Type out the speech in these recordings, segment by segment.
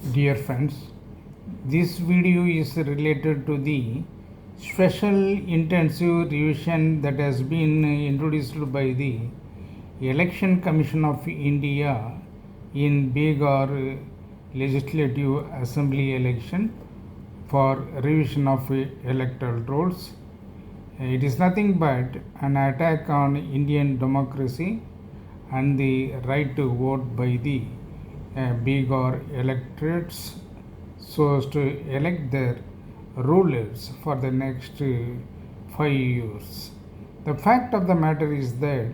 Dear friends, this video is related to the special intensive revision that has been introduced by the Election Commission of India in Bihar Legislative Assembly election for revision of electoral rolls. It is nothing but an attack on Indian democracy and the right to vote by the Bihar electorates so as to elect their rulers for the next 5 years. The fact of the matter is that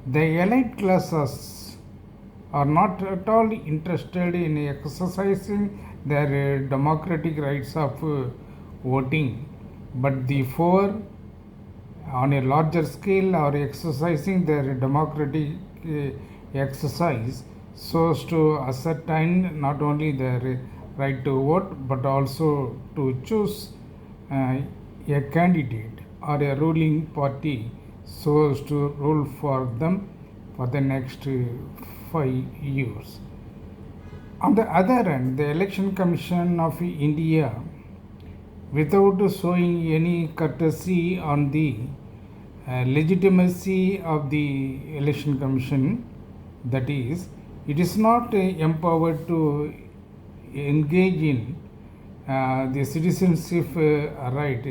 the elite classes are not at all interested in exercising their democratic rights of voting, but the poor on a larger scale are exercising their democratic exercise so as to ascertain not only their right to vote but also to choose a candidate or a ruling party so as to rule for them for the next 5 years. On the other hand, the Election Commission of India, without showing any courtesy on the legitimacy of the Election Commission, that is, it is not empowered to engage in the citizenship right.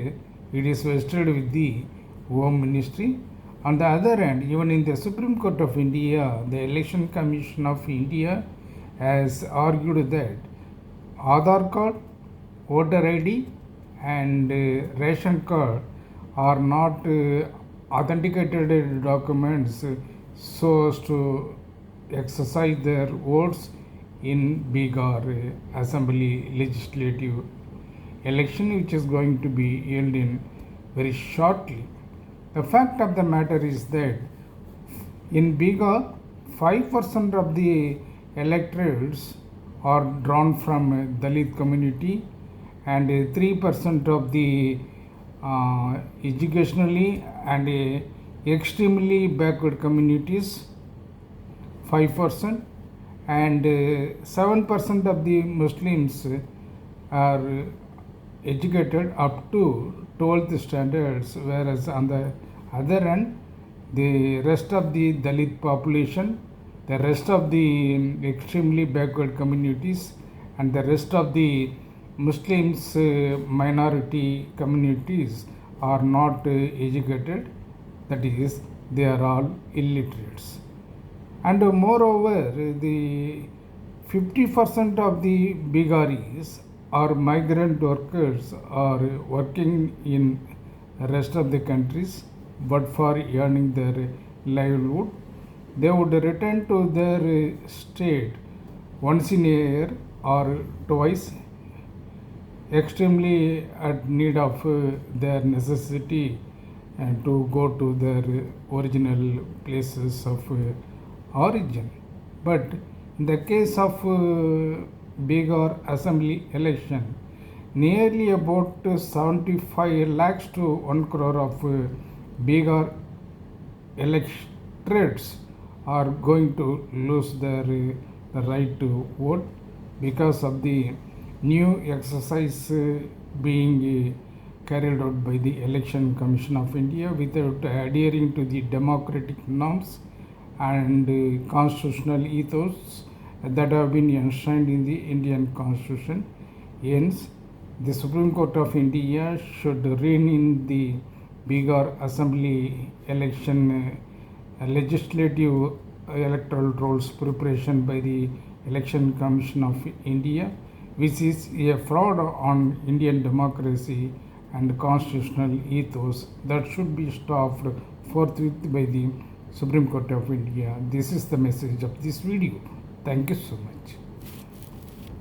It is vested with the Home Ministry. On the other hand, even in the Supreme Court of India, the Election Commission of India has argued that Aadhaar card, voter ID, and ration card are not authenticated documents so as to exercise their votes in Bihar Assembly legislative election, which is going to be held in very shortly. The fact of the matter is that in Bihar, 5% of the electorates are drawn from Dalit community and 3% of the educationally and extremely backward communities, 5%, and 7% of the Muslims are educated up to 12th standards, whereas on the other hand, the rest of the Dalit population, the rest of the extremely backward communities, and the rest of the Muslims minority communities are not educated, that is, they are all illiterates. And moreover, the 50% of the Biharis or migrant workers are working in rest of the countries, but for earning their livelihood, they would return to their state once in a year or twice, extremely at need of their necessity and to go to their original places of origin. But in the case of Bihar Assembly election, nearly about 75 lakhs to 1 crore of Bihar electorates are going to lose their the right to vote because of the new exercise being carried out by the Election Commission of India without adhering to the democratic norms and constitutional ethos that have been enshrined in the Indian Constitution. Hence, the Supreme Court of India should rein in the Bihar Assembly election legislative electoral rolls preparation by the Election Commission of India, which is a fraud on Indian democracy and constitutional ethos that should be stopped forthwith by the Supreme Court of India. This is the message of this video. Thank you so much.